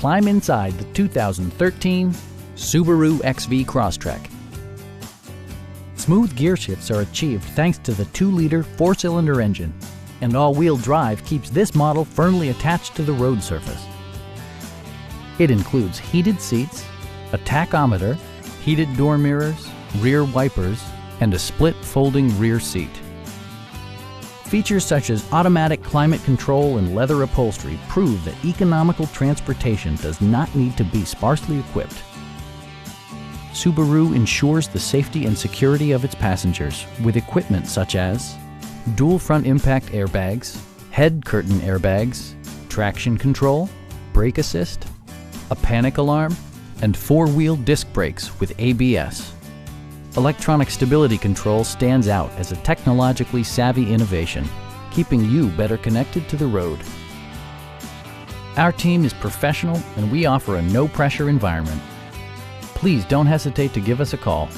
climb inside the 2013 Subaru XV Crosstrek. Smooth gear shifts are achieved thanks to the 2-liter 4-cylinder engine, and all-wheel drive keeps this model firmly attached to the road surface. It includes heated seats, a tachometer, heated door mirrors, rear wipers, and a split folding rear seat. Features such as automatic climate control and leather upholstery prove that economical transportation does not need to be sparsely equipped. Subaru ensures the safety and security of its passengers with equipment such as dual front impact airbags, head curtain airbags, traction control, brake assist, a panic alarm, and 4-wheel disc brakes with ABS. Electronic stability control stands out as a technologically savvy innovation, keeping you better connected to the road. Our team is professional and we offer a no-pressure environment. Please don't hesitate to give us a call.